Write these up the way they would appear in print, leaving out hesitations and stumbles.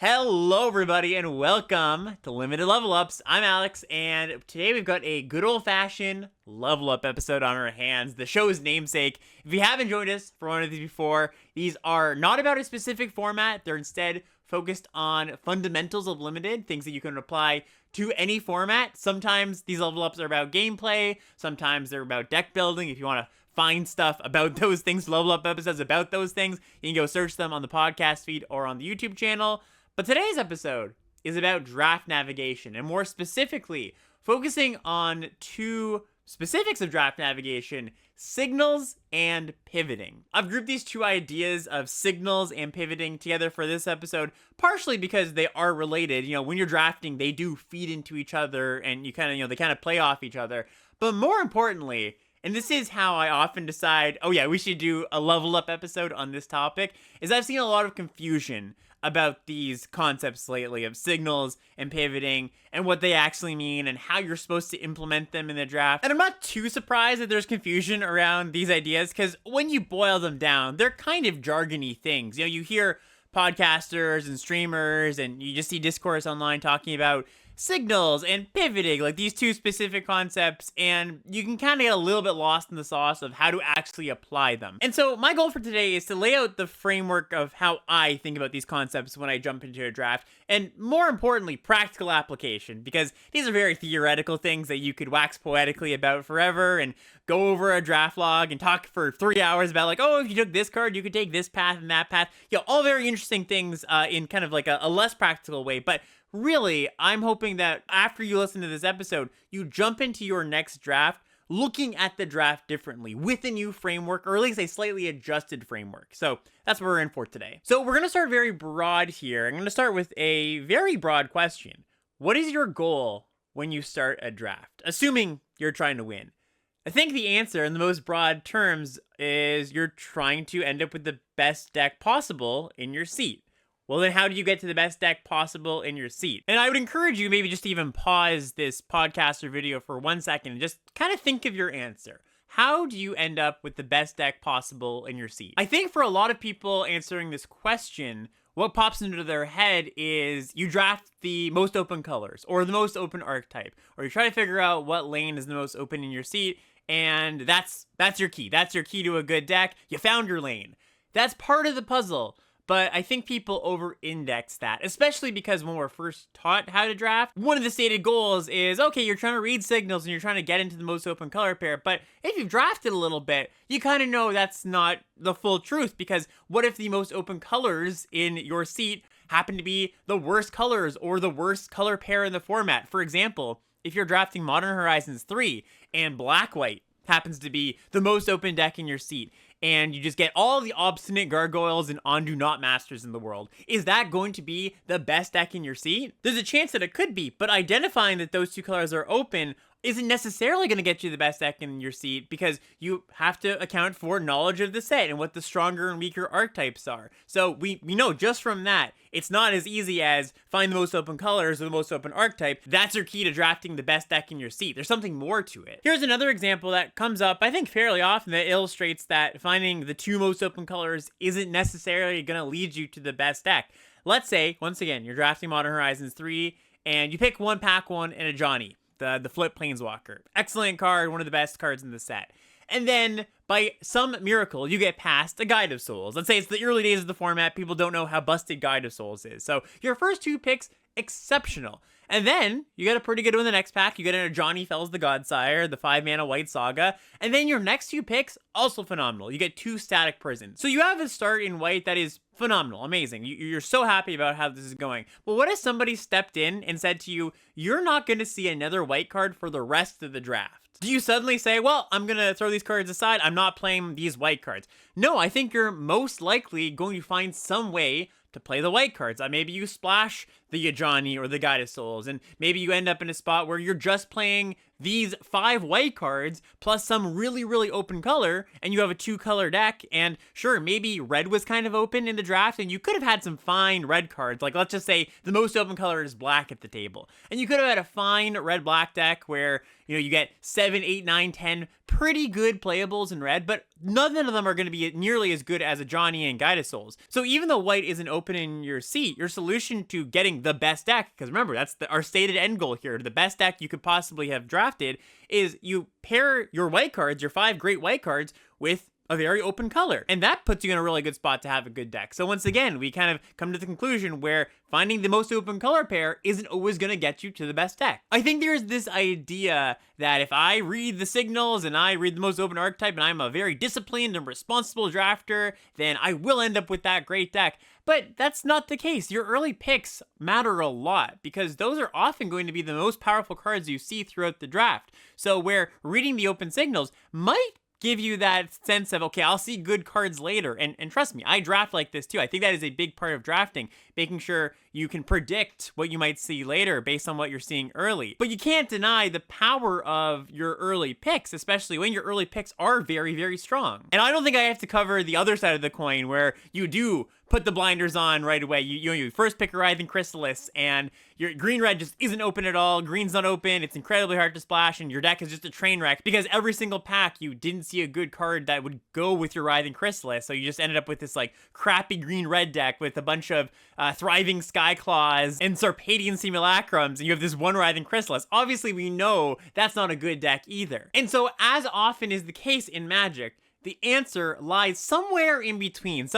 Hello, everybody, and welcome to Limited Level Ups. I'm Alex, and today we've got a good old-fashioned level up episode on our hands, the show's namesake. If you haven't joined us for one of these before, these are not about a specific format. They're instead focused on fundamentals of Limited, things that you can apply to any format. Sometimes these level ups are about gameplay. Sometimes they're about deck building. If you want to find stuff about those things, level up episodes about those things, you can go search them on the podcast feed or on the YouTube channel. But today's episode is about draft navigation, and more specifically, focusing on two specifics of draft navigation: signals and pivoting. I've grouped these two ideas of signals and pivoting together for this episode, partially because they are related. When you're drafting, they do feed into each other, and they kind of play off each other. But more importantly, and this is how I often decide, we should do a level up episode on this topic, is I've seen a lot of confusion about these concepts lately of signals and pivoting and what they actually mean and how you're supposed to implement them in the draft. And I'm not too surprised that there's confusion around these ideas, because when you boil them down, they're kind of jargony things. You hear podcasters and streamers, and you just see discourse online talking about signals and pivoting, like these two specific concepts, and you can kind of get a little bit lost in the sauce of how to actually apply them. And so my goal for today is to lay out the framework of how I think about these concepts when I jump into a draft, and more importantly, practical application, because these are very theoretical things that you could wax poetically about forever and go over a draft log and talk for 3 hours about, like, if you took this card, you could take this path and that path. All very interesting things in kind of like a less practical way. But really, I'm hoping that after you listen to this episode, you jump into your next draft looking at the draft differently with a new framework, or at least a slightly adjusted framework. So that's what we're in for today. So we're going to start very broad here. I'm going to start with a very broad question. What is your goal when you start a draft, assuming you're trying to win? I think the answer in the most broad terms is you're trying to end up with the best deck possible in your seat. Well, then how do you get to the best deck possible in your seat? And I would encourage you maybe just to even pause this podcast or video for 1 second and just kind of think of your answer. How do you end up with the best deck possible in your seat? I think for a lot of people answering this question, what pops into their head is you draft the most open colors or the most open archetype, or you try to figure out what lane is the most open in your seat, and that's your key. That's your key to a good deck. You found your lane. That's part of the puzzle. But I think people over-index that, especially because when we're first taught how to draft, one of the stated goals is, okay, you're trying to read signals and you're trying to get into the most open color pair. But if you've drafted a little bit, you kind of know that's not the full truth, because what if the most open colors in your seat happen to be the worst colors or the worst color pair in the format? For example, if you're drafting Modern Horizons 3 and Black-White happens to be the most open deck in your seat, and you just get all the obstinate gargoyles and Ondu Not Masters in the world, is that going to be the best deck in your seat? There's a chance that it could be, but identifying that those two colors are open isn't necessarily going to get you the best deck in your seat, because you have to account for knowledge of the set and what the stronger and weaker archetypes are. So we know just from that, it's not as easy as find the most open colors or the most open archetype. That's your key to drafting the best deck in your seat. There's something more to it. Here's another example that comes up, I think, fairly often, that illustrates that finding the two most open colors isn't necessarily going to lead you to the best deck. Let's say, once again, you're drafting Modern Horizons 3, and you pick one Pack 1 and a Johnny, the Flip Planeswalker. Excellent card, one of the best cards in the set. And then, by some miracle, you get past a Guide of Souls. Let's say it's the early days of the format, people don't know how busted Guide of Souls is. So, your first two picks, exceptional. And then, you get a pretty good one in the next pack. You get in a Johnny Fells the Godsire, the 5-mana White Saga. And then your next two picks, also phenomenal. You get two Static Prisons. So you have a start in white that is phenomenal, amazing. You're so happy about how this is going. But what if somebody stepped in and said to you, you're not going to see another white card for the rest of the draft? Do you suddenly say, well, I'm going to throw these cards aside, I'm not playing these white cards? No, I think you're most likely going to find some way to play the white cards. Maybe you splash the Ajani or the Guide of Souls, and maybe you end up in a spot where you're just playing these 5 white cards plus some really, really open color, and you have a 2-color deck. And sure, maybe red was kind of open in the draft, and you could have had some fine red cards. Like, let's just say the most open color is black at the table. And you could have had a fine red-black deck where, you get 7, 8, 9, 10 pretty good playables in red, but none of them are going to be nearly as good as Ajani and Guided Souls. So even though white isn't open in your seat, your solution to getting the best deck, because remember, that's our stated end goal here, the best deck you could possibly have drafted, is you pair your white cards, your 5 great white cards, with a very open color. And that puts you in a really good spot to have a good deck. So once again, we kind of come to the conclusion where finding the most open color pair isn't always going to get you to the best deck. I think there's this idea that if I read the signals and I read the most open archetype and I'm a very disciplined and responsible drafter, then I will end up with that great deck. But that's not the case. Your early picks matter a lot because those are often going to be the most powerful cards you see throughout the draft. So where reading the open signals might give you that sense of, okay, I'll see good cards later. And trust me, I draft like this too. I think that is a big part of drafting, making sure you can predict what you might see later based on what you're seeing early. But you can't deny the power of your early picks, especially when your early picks are very, very strong. And I don't think I have to cover the other side of the coin where you do put the blinders on right away. You first pick a Writhing Chrysalis, and your green-red just isn't open at all. Green's not open. It's incredibly hard to splash, and your deck is just a train wreck because every single pack you didn't see a good card that would go with your Writhing Chrysalis. So you just ended up with this like crappy green-red deck with a bunch of Thriving Skyclaws and Sarpadian Simulacrums, and you have this one Writhing Chrysalis. Obviously, we know that's not a good deck either. And so, as often is the case in Magic, the answer lies somewhere in between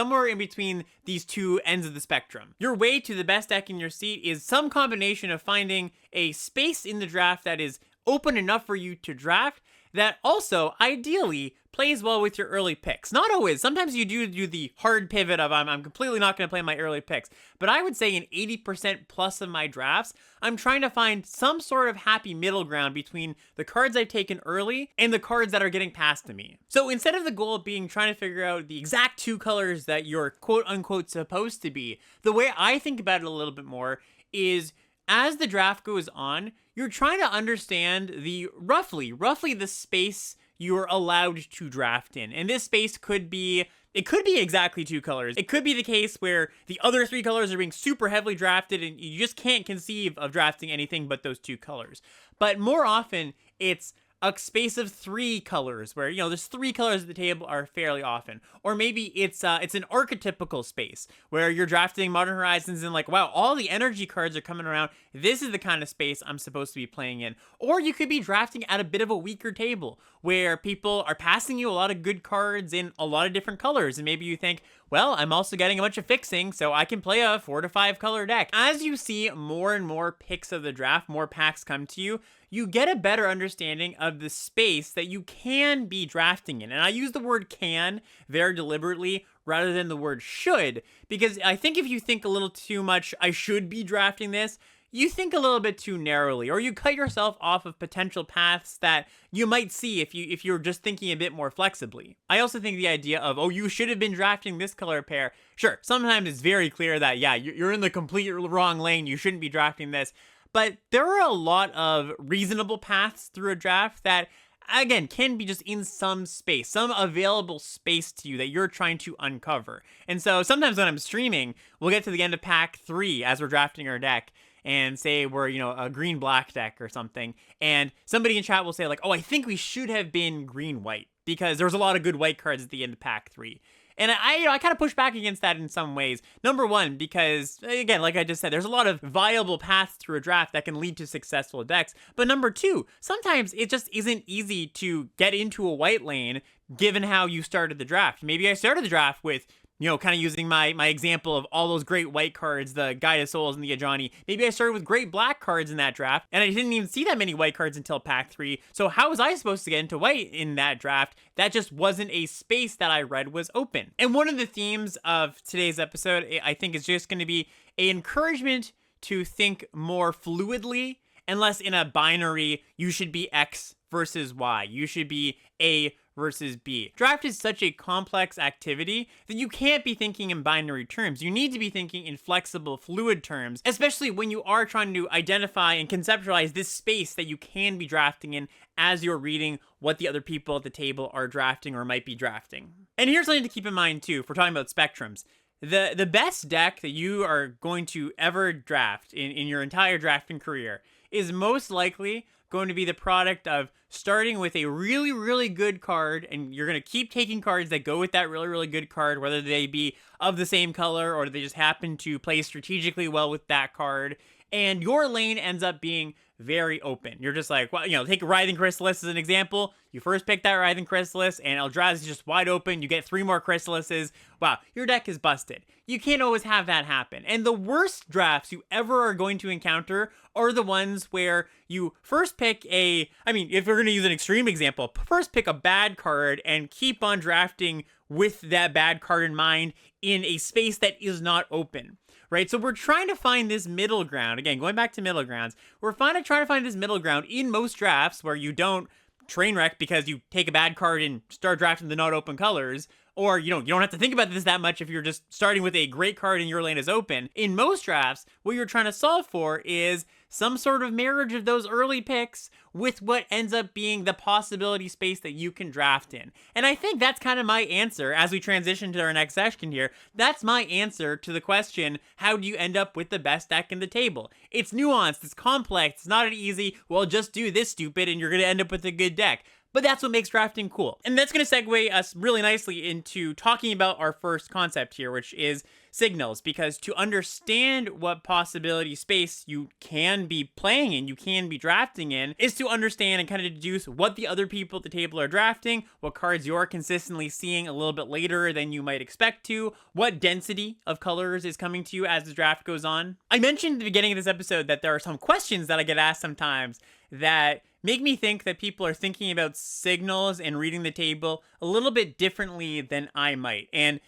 these two ends of the spectrum. Your way to the best deck in your seat is some combination of finding a space in the draft that is open enough for you to draft that also, ideally, plays well with your early picks. Not always. Sometimes you do the hard pivot of I'm completely not going to play my early picks. But I would say in 80% plus of my drafts, I'm trying to find some sort of happy middle ground between the cards I've taken early and the cards that are getting passed to me. So instead of the goal being trying to figure out the exact 2 colors that you're quote unquote supposed to be, the way I think about it a little bit more is as the draft goes on, you're trying to understand the roughly the space you're allowed to draft in. And this space could be exactly 2 colors. It could be the case where the other 3 colors are being super heavily drafted and you just can't conceive of drafting anything but those 2 colors. But more often, it's a space of 3 colors where, there's 3 colors at the table are fairly often. Or maybe it's an archetypical space where you're drafting Modern Horizons and like, wow, all the energy cards are coming around. This is the kind of space I'm supposed to be playing in. Or you could be drafting at a bit of a weaker table where people are passing you a lot of good cards in a lot of different colors. And maybe you think, well, I'm also getting a bunch of fixing, so I can play a 4 to 5 color deck. As you see more and more picks of the draft, more packs come to you, you get a better understanding of the space that you can be drafting in. And I use the word can very deliberately rather than the word should, because I think if you think a little too much, I should be drafting this, you think a little bit too narrowly, or you cut yourself off of potential paths that you might see if you're just thinking a bit more flexibly. I also think the idea of, oh, you should have been drafting this color pair. Sure, sometimes it's very clear that, yeah, you're in the complete wrong lane, you shouldn't be drafting this. But there are a lot of reasonable paths through a draft that, again, can be just in some space, some available space to you that you're trying to uncover. And so sometimes when I'm streaming, we'll get to the end of pack 3 as we're drafting our deck and say we're, a green-black deck or something. And somebody in chat will say like, oh, I think we should have been green-white because there's a lot of good white cards at the end of pack 3. And I kind of push back against that in some ways. Number one, because, again, like I just said, there's a lot of viable paths through a draft that can lead to successful decks. But number two, sometimes it just isn't easy to get into a white lane given how you started the draft. Maybe I started the draft with, kind of using my example of all those great white cards, the Guided Souls and the Ajani. Maybe I started with great black cards in that draft, and I didn't even see that many white cards until pack 3. So how was I supposed to get into white in that draft? That just wasn't a space that I read was open. And one of the themes of today's episode, I think, is just going to be an encouragement to think more fluidly and less in a binary, you should be X versus Y. You should be A versus B. Draft is such a complex activity that you can't be thinking in binary terms. You need to be thinking in flexible, fluid terms, especially when you are trying to identify and conceptualize this space that you can be drafting in as you're reading what the other people at the table are drafting or might be drafting. And here's something to keep in mind too, if we're talking about spectrums. The best deck that you are going to ever draft in your entire drafting career is most likely going to be the product of starting with a really, really good card, and you're going to keep taking cards that go with that really, really good card, whether they be of the same color or they just happen to play strategically well with that card, and your lane ends up being very open. You're just like, well, take Writhing Chrysalis as an example. You first pick that Writhing Chrysalis, and Eldrazi is just wide open. You get 3 more Chrysalises. Wow, your deck is busted. You can't always have that happen. And the worst drafts you ever are going to encounter are the ones where you first pick if we're going to use an extreme example, first pick a bad card and keep on drafting with that bad card in mind in a space that is not open. Right, so we're trying to find this middle ground. Again, going back to middle grounds, we're trying to find this middle ground in most drafts where you don't train wreck because you take a bad card and start drafting the not open colors, or you don't have to think about this that much if you're just starting with a great card and your lane is open. In most drafts, what you're trying to solve for is some sort of marriage of those early picks with what ends up being the possibility space that you can draft in. And I think that's kind of my answer as we transition to our next section here. That's my answer to the question, how do you end up with the best deck in the table? It's nuanced, it's complex, it's not an easy, well, just do this stupid and you're going to end up with a good deck. But that's what makes drafting cool. And that's going to segue us really nicely into talking about our first concept here, which is signals. Because to understand what possibility space you can be playing in, you can be drafting in, is to understand and kind of deduce what the other people at the table are drafting, what cards you're consistently seeing a little bit later than you might expect to, what density of colors is coming to you as the draft goes on. I mentioned at the beginning of this episode that there are some questions that I get asked sometimes that make me think that people are thinking about signals and reading the table a little bit differently than I might. And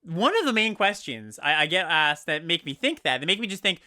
one of the main questions I get asked that make me think that, they make me just think,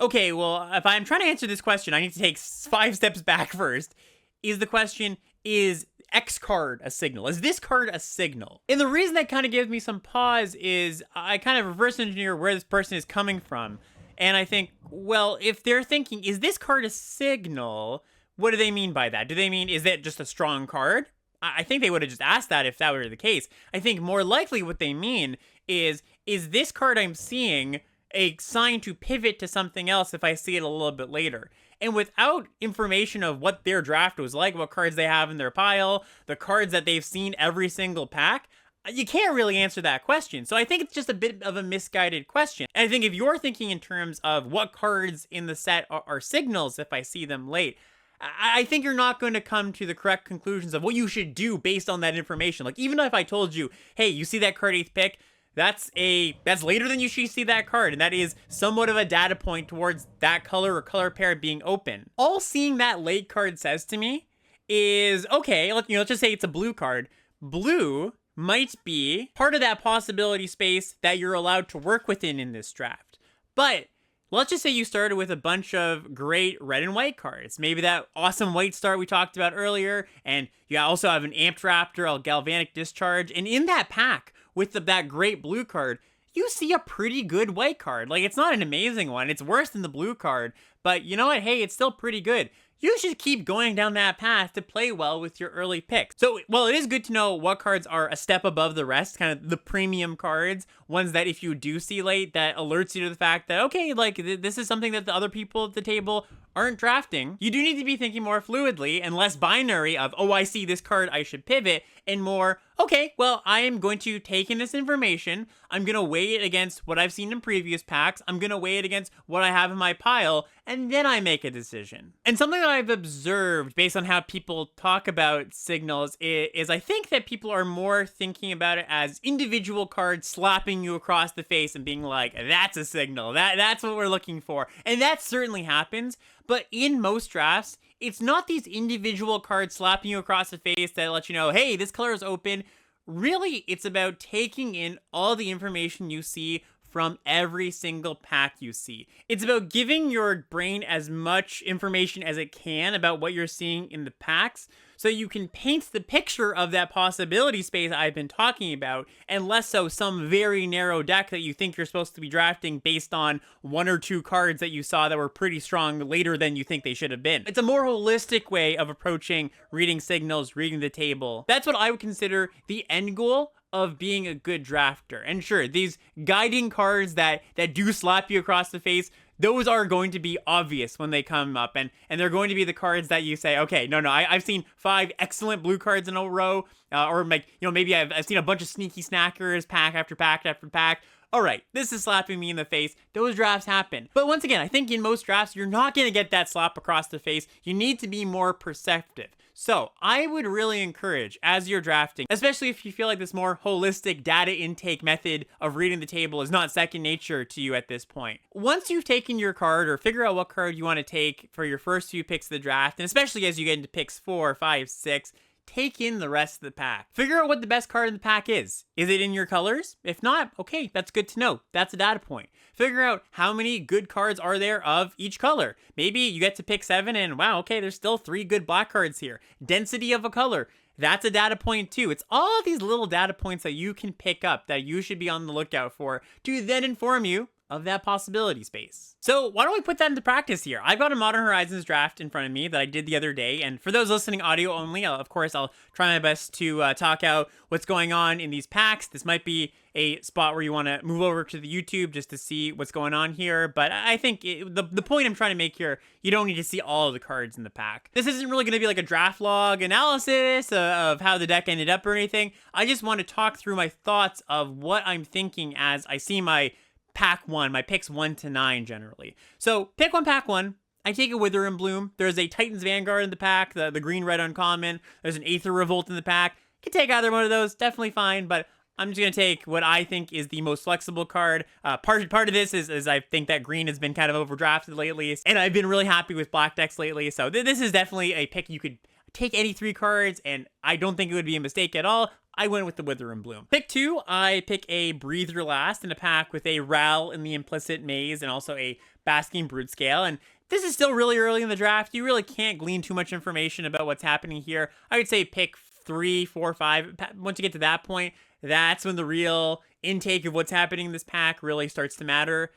okay, well, if I'm trying to answer this question, I need to take 5 steps back first, is the question, is X card a signal? Is this card a signal? And the reason that kind of gives me some pause is I kind of reverse engineer where this person is coming from. And I think, well, if they're thinking, is this card a signal? What do they mean by that? Do they mean, is it just a strong card? I think they would have just asked that if that were the case. I think more likely what they mean is this card I'm seeing a sign to pivot to something else if I see it a little bit later? And without information of what their draft was like, what cards they have in their pile, the cards that they've seen every single pack, you can't really answer that question. So I think it's just a bit of a misguided question. And I think if you're thinking in terms of what cards in the set are signals if I see them late, I think you're not going to come to the correct conclusions of what you should do based on that information. Like, even if I told you, hey, you see that card 8th pick, that's later than you should see that card, and that is somewhat of a data point towards that color or color pair being open. All seeing that late card says to me is, okay, let's just say it's a blue card. Blue might be part of that possibility space that you're allowed to work within in this draft. But let's just say you started with a bunch of great red and white cards. Maybe that awesome white start we talked about earlier, and you also have an Amped Raptor, a Galvanic Discharge, and in that pack with that great blue card, you see a pretty good white card. Like, it's not an amazing one, it's worse than the blue card, but you know what, hey, it's still pretty good. You should keep going down that path to play well with your early picks. So, well, it is good to know what cards are a step above the rest, kind of the premium cards, ones that if you do see late, that alerts you to the fact that, okay, like, this is something that the other people at the table aren't drafting. You do need to be thinking more fluidly and less binary of, oh, I see this card, I should pivot, and more, okay, well, I am going to take in this information, I'm going to weigh it against what I've seen in previous packs, I'm going to weigh it against what I have in my pile, and then I make a decision. And something that I've observed based on how people talk about signals is I think that people are more thinking about it as individual cards slapping you across the face and being like, that's a signal, that's what we're looking for. And that certainly happens, but in most drafts, it's not these individual cards slapping you across the face that let you know, hey, this color is open. Really, it's about taking in all the information you see from every single pack you see. It's about giving your brain as much information as it can about what you're seeing in the packs so you can paint the picture of that possibility space I've been talking about, and less so some very narrow deck that you think you're supposed to be drafting based on one or two cards that you saw that were pretty strong later than you think they should have been. It's a more holistic way of approaching reading signals, reading the table. That's what I would consider the end goal of being a good drafter. And sure, these guiding cards that do slap you across the face, those are going to be obvious when they come up, and they're going to be the cards that you say, okay, no, I've seen 5 excellent blue cards in a row, or like, maybe I've seen a bunch of sneaky snackers, pack after pack after pack. All right, this is slapping me in the face. Those drafts happen. But once again, I think in most drafts, you're not going to get that slap across the face. You need to be more perceptive. So I would really encourage, as you're drafting, especially if you feel like this more holistic data intake method of reading the table is not second nature to you at this point. Once you've taken your card, or figure out what card you want to take for your first few picks of the draft, and especially as you get into picks 4, 5, 6, take in the rest of the pack. Figure out what the best card in the pack is. Is it in your colors? If not, okay, that's good to know. That's a data point. Figure out how many good cards are there of each color. Maybe you get to pick 7 and wow, okay, there's still 3 good black cards here. Density of a color. That's a data point too. It's all these little data points that you can pick up that you should be on the lookout for to then inform you of that possibility space. So why don't we put that into practice here? I've got a Modern Horizons draft in front of me that I did the other day, and for those listening audio only, of course, I'll try my best to talk out what's going on in these packs. This might be a spot where you want to move over to the YouTube just to see what's going on here, but I think the point I'm trying to make here, you don't need to see all of the cards in the pack. This isn't really going to be like a draft log analysis of how the deck ended up or anything. I just want to talk through my thoughts of what I'm thinking as I see my pack 1, my picks 1 to 9 generally. So pick 1, pack 1. I take a Wither and Bloom. There's a Titan's Vanguard in the pack, the green-red uncommon. There's an Aether Revolt in the pack. You can take either one of those, definitely fine, but I'm just going to take what I think is the most flexible card. Part of this is I think that green has been kind of overdrafted lately, and I've been really happy with black decks lately, so this is definitely a pick you could take any 3 cards, and I don't think it would be a mistake at all. I went with the Wither and Bloom. Pick 2, I pick a Breathe Your Last in a pack with a Ral in the Implicit Maze and also a Basking Broodscale. And this is still really early in the draft. You really can't glean too much information about what's happening here. I would say pick 3, 4, 5. Once you get to that point, that's when the real intake of what's happening in this pack really starts to matter.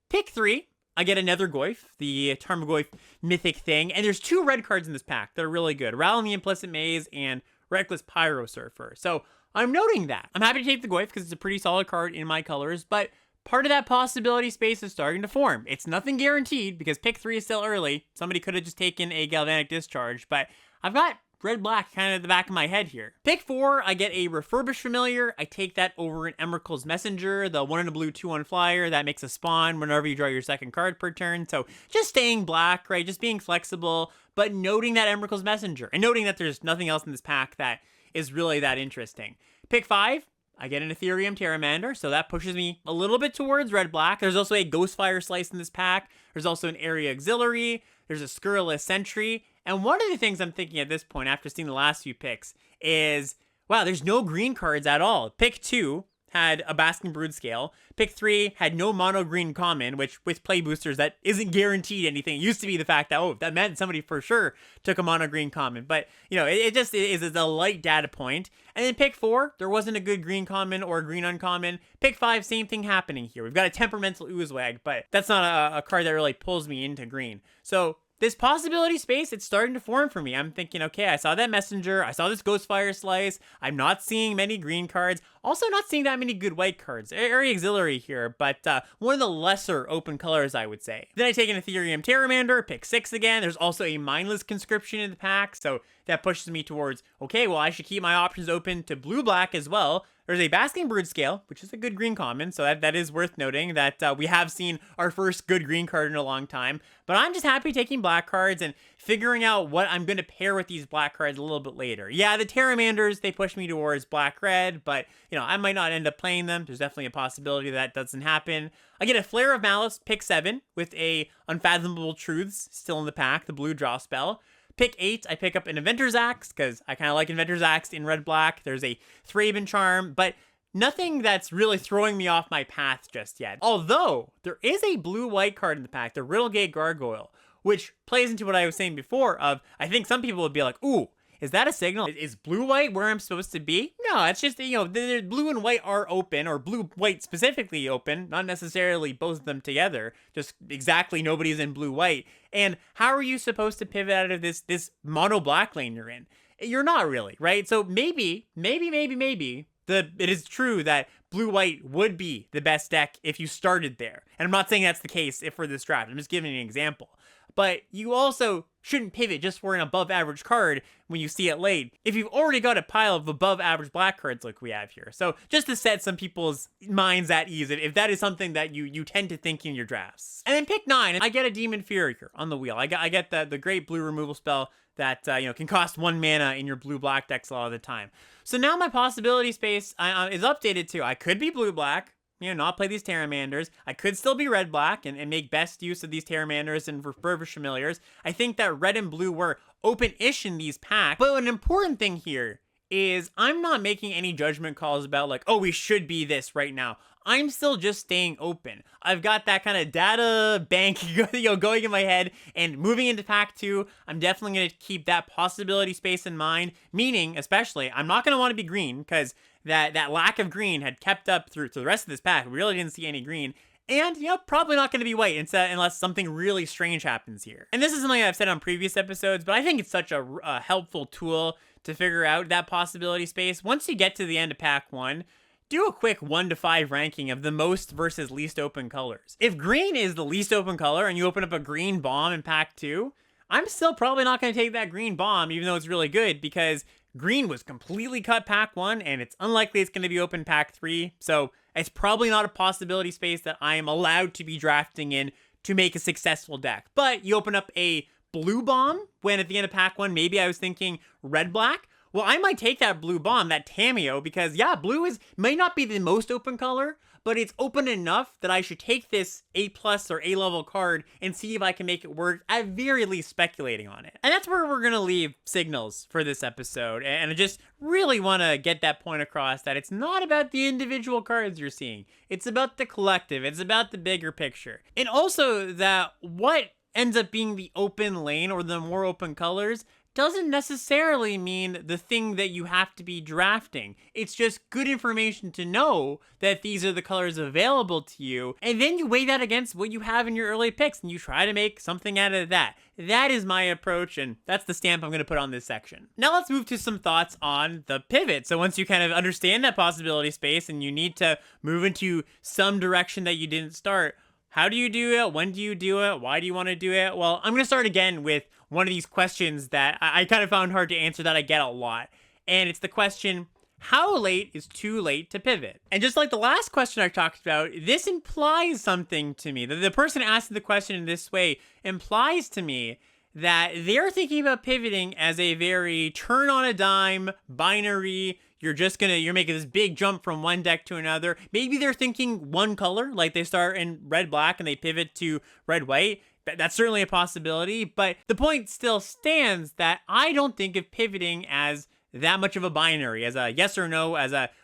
Pick 3. I get another Goyf, the Tarmogoyf mythic thing, and there's 2 red cards in this pack that are really good. Ral in the Implicit Maze and Reckless Pyro Surfer. So I'm noting that. I'm happy to take the Goyf because it's a pretty solid card in my colors, but part of that possibility space is starting to form. It's nothing guaranteed because pick 3 is still early. Somebody could have just taken a Galvanic Discharge, but I've got red-black kind of at the back of my head here. Pick 4, I get a Refurbished Familiar. I take that over an Emrakul's Messenger, the 1 in a blue 2/1 flyer that makes a spawn whenever you draw your second card per turn. So just staying black, right? Just being flexible, but noting that Emrakul's Messenger and noting that there's nothing else in this pack that is really that interesting. Pick 5, I get an Ethereum Terramander, so that pushes me a little bit towards red-black. There's also a Ghostfire Slice in this pack. There's also an Area Auxiliary. There's a Scurrilous Sentry. And one of the things I'm thinking at this point, after seeing the last few picks, is, wow, there's no green cards at all. Pick 2 had a Basking Broodscale. Pick 3 had no mono green common, which with play boosters, that isn't guaranteed anything. It used to be the fact that, oh, that meant somebody for sure took a mono green common. But, you know, it just is a light data point. And then pick 4, there wasn't a good green common or green uncommon. Pick 5, same thing happening here. We've got a Temperamental Oozewag, but that's not a card that really pulls me into green. So this possibility space, it's starting to form for me. I'm thinking, okay, I saw that Messenger. I saw this Ghostfire Slice. I'm not seeing many green cards. Also not seeing that many good white cards. Area Auxiliary here, but one of the lesser open colors, I would say. Then I take an Ethereum Terramander, pick 6 again. There's also a Mindless Conscription in the pack, so that pushes me towards, okay, well, I should keep my options open to blue-black as well. There's a Basking Broodscale, which is a good green common, so that is worth noting that we have seen our first good green card in a long time. But I'm just happy taking black cards and figuring out what I'm going to pair with these black cards a little bit later. Yeah, the Terramanders, they push me towards black-red, but, you know, I might not end up playing them. There's definitely a possibility that doesn't happen. I get a Flare of Malice, pick 7, with a Unfathomable Truths still in the pack, the blue draw spell. Pick 8, I pick up an Inventor's Axe, because I kind of like Inventor's Axe in red-black. There's a Thraben Charm, but nothing that's really throwing me off my path just yet. Although, there is a blue-white card in the pack, the Riddlegate Gargoyle, which plays into what I was saying before of, I think some people would be like, ooh, Is that a signal? Is blue-white where I'm supposed to be? No, it's just, the blue and white are open, or blue-white specifically open, not necessarily both of them together, just exactly nobody's in blue-white. And how are you supposed to pivot out of this mono black lane you're in? You're not really, right? So maybe, it is true that blue-white would be the best deck if you started there. And I'm not saying that's the case for this draft. I'm just giving an example. But you also shouldn't pivot just for an above average card when you see it late, if you've already got a pile of above average black cards like we have here. So just to set some people's minds at ease, if that is something that you tend to think in your drafts. And then pick 9, I get a Demon Fury here on the wheel. I get the great blue removal spell that can cost 1 mana in your blue-black decks a lot of the time. So now my possibility space is updated to, I could be blue-black, not play these Terramanders. I could still be red-black and make best use of these Terramanders and Refurbished Familiars. I think that red and blue were open-ish in these packs. But an important thing here is I'm not making any judgment calls about like, oh, we should be this right now. I'm still just staying open. I've got that kind of data bank going in my head, and moving into pack 2, I'm definitely going to keep that possibility space in mind, meaning, especially, I'm not going to want to be green, because that lack of green had kept up through the rest of this pack. We really didn't see any green. And, probably not going to be white unless something really strange happens here. And this is something I've said on previous episodes, but I think it's such a helpful tool to figure out that possibility space. Once you get to the end of pack 1, do a quick 1 to 5 ranking of the most versus least open colors. If green is the least open color and you open up a green bomb in pack 2, I'm still probably not going to take that green bomb, even though it's really good, because green was completely cut pack 1, and it's unlikely it's going to be open pack 3, so it's probably not a possibility space that I am allowed to be drafting in to make a successful deck. But you open up a blue bomb, when at the end of pack 1, maybe I was thinking red-black. Well, I might take that blue bomb, that Tamiyo, because yeah, blue may not be the most open color, but it's open enough that I should take this A+ or A level card and see if I can make it work, at very least speculating on it. And that's where we're gonna leave signals for this episode. And I just really wanna get that point across, that it's not about the individual cards you're seeing. It's about the collective, it's about the bigger picture. And also that what ends up being the open lane or the more open colors doesn't necessarily mean the thing that you have to be drafting. It's just good information to know that these are the colors available to you, and then you weigh that against what you have in your early picks, and you try to make something out of that. That is my approach, and that's the stamp I'm going to put on this section. Now let's move to some thoughts on the pivot. So once you kind of understand that possibility space, and you need to move into some direction that you didn't start, how do you do it? When do you do it? Why do you want to do it? Well, I'm going to start again with one of these questions that I kind of found hard to answer that I get a lot. And it's the question, how late is too late to pivot? And just like the last question I talked about, this implies something to me. The person asking the question in this way implies to me that they're thinking about pivoting as a very turn on a dime, binary, you're making this big jump from one deck to another. Maybe they're thinking one color, like they start in red-black and they pivot to red-white. That's certainly a possibility, but the point still stands that I don't think of pivoting as that much of a binary, as a yes or no,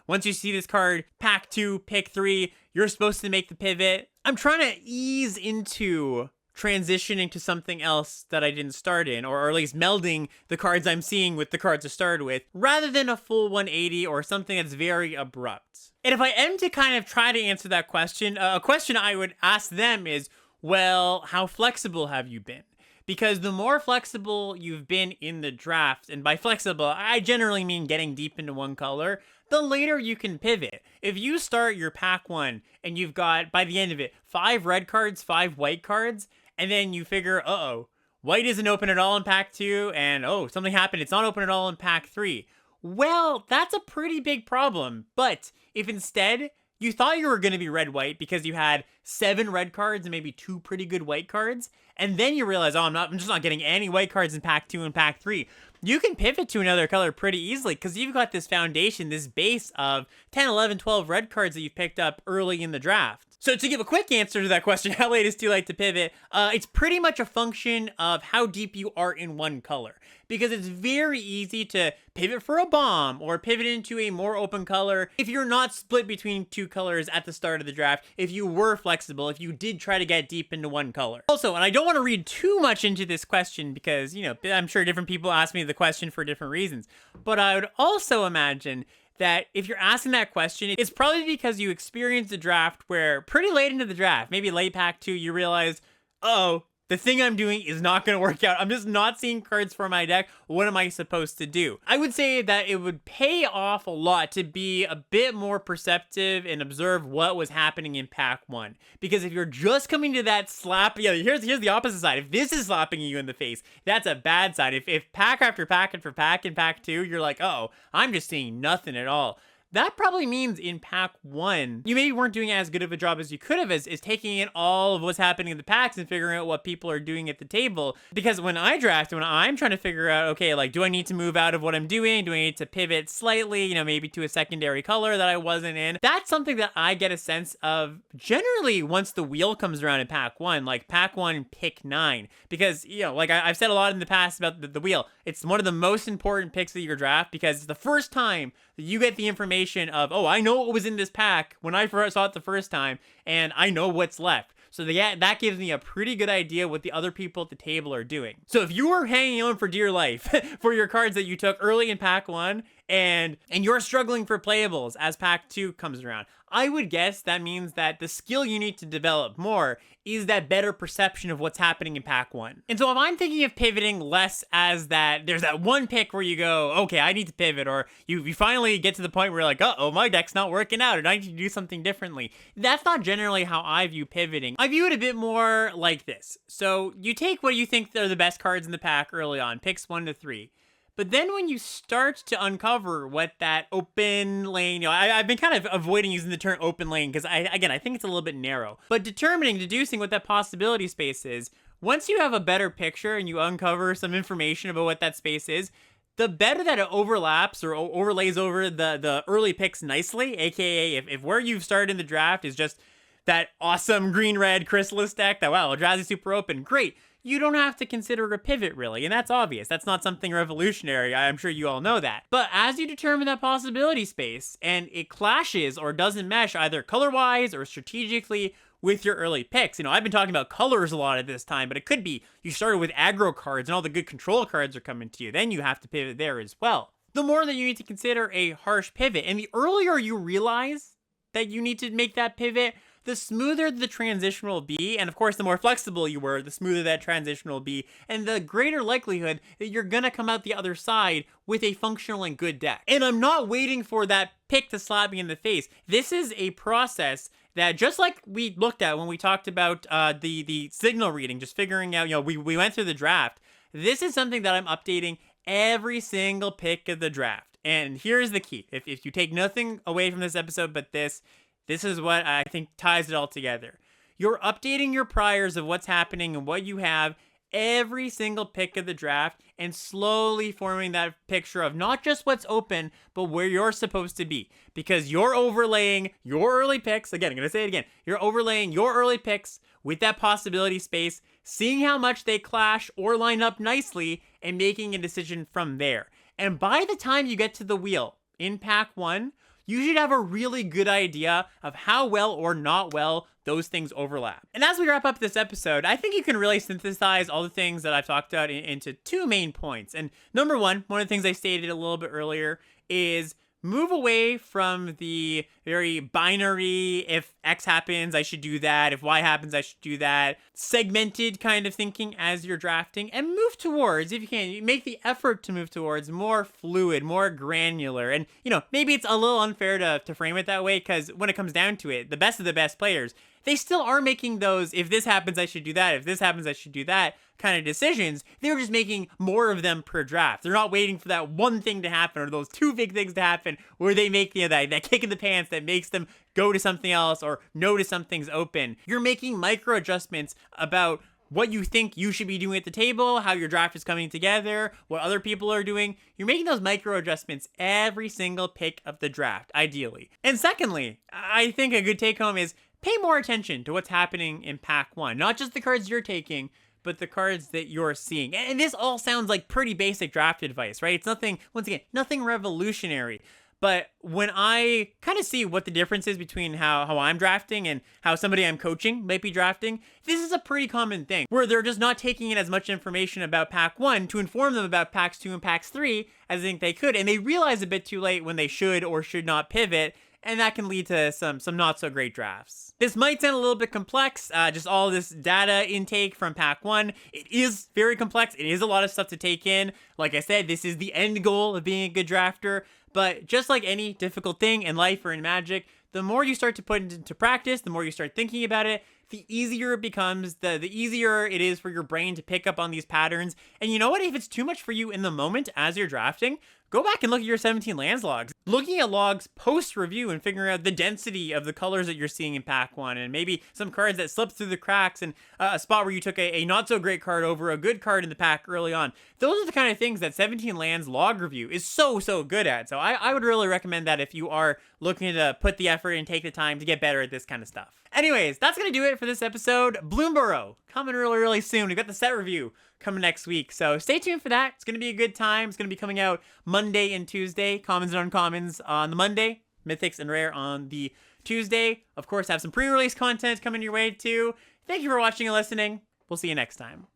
once you see this card, pack 2, pick 3, you're supposed to make the pivot. I'm trying to ease into transitioning to something else that I didn't start in, or at least melding the cards I'm seeing with the cards I started with, rather than a full 180 or something that's very abrupt. And if I am to kind of try to answer that question, a question I would ask them is, well, how flexible have you been? Because the more flexible you've been in the draft, and by flexible, I generally mean getting deep into one color, the later you can pivot. If you start your pack 1 and you've got, by the end of it, 5 red cards, 5 white cards, and then you figure, white isn't open at all in pack 2, and something happened, it's not open at all in pack 3. Well, that's a pretty big problem. But if instead you thought you were going to be red-white because you had 7 red cards and maybe 2 pretty good white cards, and then you realize, I'm just not getting any white cards in pack 2 and pack 3, you can pivot to another color pretty easily because you've got this foundation, this base of 10, 11, 12 red cards that you've picked up early in the draft. So to give a quick answer to that question, how late is too late to pivot? It's pretty much a function of how deep you are in one color. Because it's very easy to pivot for a bomb or pivot into a more open color if you're not split between two colors at the start of the draft, if you were flexible, if you did try to get deep into one color. Also, and I don't want to read too much into this question because, I'm sure different people ask me the question for different reasons, but I would also imagine that if you're asking that question, it's probably because you experienced a draft where pretty late into the draft, maybe late pack 2, you realize, oh, the thing I'm doing is not going to work out. I'm just not seeing cards for my deck. What am I supposed to do? I would say that it would pay off a lot to be a bit more perceptive and observe what was happening in pack 1. Because if you're just coming to that slap, here's the opposite side. If this is slapping you in the face, that's a bad side. If pack after pack after pack in pack 2, you're like, oh, I'm just seeing nothing at all. That probably means in pack 1, you maybe weren't doing as good of a job as you could have as taking in all of what's happening in the packs and figuring out what people are doing at the table. Because when I draft, when I'm trying to figure out, okay, like, do I need to move out of what I'm doing? Do I need to pivot slightly, maybe to a secondary color that I wasn't in? That's something that I get a sense of generally once the wheel comes around in pack 1, like pack 1, pick 9. Because, I've said a lot in the past about the wheel. It's one of the most important picks of your draft because it's the first time that you get the information of, oh, I know what was in this pack when I first saw it the first time, and I know what's left. So that gives me a pretty good idea what the other people at the table are doing. So if you are hanging on for dear life for your cards that you took early in pack 1, and you're struggling for playables as pack 2 comes around, I would guess that means that the skill you need to develop more is that better perception of what's happening in pack 1. And so if I'm thinking of pivoting less as that, there's that one pick where you go, okay, I need to pivot, or you finally get to the point where you're like, uh-oh, my deck's not working out, and I need to do something differently. That's not generally how I view pivoting. I view it a bit more like this. So you take what you think are the best cards in the pack early on, picks 1 to 3. But then when you start to uncover what that open lane, I've been kind of avoiding using the term open lane because I think it's a little bit narrow. But deducing what that possibility space is, once you have a better picture and you uncover some information about what that space is, the better that it overlaps or overlays over the early picks nicely, aka if where you've started in the draft is just that awesome green-red Chrysalis deck that, wow, Eldrazi super open, great. You don't have to consider a pivot, really, and that's obvious. That's not something revolutionary. I'm sure you all know that. But as you determine that possibility space, and it clashes or doesn't mesh either color-wise or strategically with your early picks. I've been talking about colors a lot at this time, but it could be you started with aggro cards and all the good control cards are coming to you. Then you have to pivot there as well. The more that you need to consider a harsh pivot, and the earlier you realize that you need to make that pivot, the smoother the transition will be, and of course the more flexible you were, the smoother that transition will be, and the greater likelihood that you're gonna come out the other side with a functional and good deck. And I'm not waiting for that pick to slap me in the face. This is a process that, just like we looked at when we talked about the signal reading, just figuring out, we went through the draft, this is something that I'm updating every single pick of the draft. And here's the key. If you take nothing away from this episode but this is what I think ties it all together. You're updating your priors of what's happening and what you have every single pick of the draft and slowly forming that picture of not just what's open, but where you're supposed to be. Because you're overlaying your early picks, again, I'm going to say it again, you're overlaying your early picks with that possibility space, seeing how much they clash or line up nicely, and making a decision from there. And by the time you get to the wheel in pack 1, you should have a really good idea of how well or not well those things overlap. And as we wrap up this episode, I think you can really synthesize all the things that I've talked about into 2 main points. And number one of the things I stated a little bit earlier is move away from the very binary, if X happens, I should do that. If Y happens, I should do that. Segmented kind of thinking as you're drafting, and move towards, if you can, make the effort to move towards more fluid, more granular. And, maybe it's a little unfair to frame it that way, because when it comes down to it, the best of the best players, they still are making those, if this happens, I should do that. If this happens, I should do that kind of decisions. They're just making more of them per draft. They're not waiting for that one thing to happen or those 2 big things to happen where they make that kick in the pants that makes them go to something else or notice something's open. You're making micro adjustments about what you think you should be doing at the table, how your draft is coming together, what other people are doing. You're making those micro adjustments every single pick of the draft, ideally. And secondly, I think a good take home is pay more attention to what's happening in pack 1. Not just the cards you're taking, but the cards that you're seeing. And this all sounds like pretty basic draft advice, right? It's nothing, once again, nothing revolutionary. But when I kind of see what the difference is between how I'm drafting and how somebody I'm coaching might be drafting, this is a pretty common thing, where they're just not taking in as much information about pack 1 to inform them about packs 2 and packs 3 as I think they could, and they realize a bit too late when they should or should not pivot, and that can lead to some not so great drafts. This might sound a little bit complex, just all this data intake from pack 1. It is very complex. It is a lot of stuff to take in. Like I said, this is the end goal of being a good drafter. But just like any difficult thing in life or in Magic, the more you start to put it into practice, the more you start thinking about it, the easier it becomes, the easier it is for your brain to pick up on these patterns. And you know what? If it's too much for you in the moment as you're drafting, go back and look at your 17 lands logs. Looking at logs post-review and figuring out the density of the colors that you're seeing in pack 1, and maybe some cards that slipped through the cracks, and a spot where you took a not-so-great card over a good card in the pack early on. Those are the kind of things that 17 lands log review is so good at. So I would really recommend that if you are looking to put the effort and take the time to get better at this kind of stuff. Anyways, that's going to do it for this episode. Bloomburrow, coming really soon. We've got the set review coming next week, so stay tuned for that. It's going to be a good time. It's going to be coming out Monday and Tuesday. Commons and uncommons on the Monday, mythics and rare on the Tuesday. Of course, have some pre-release content coming your way too. Thank you for watching and listening. We'll see you next time.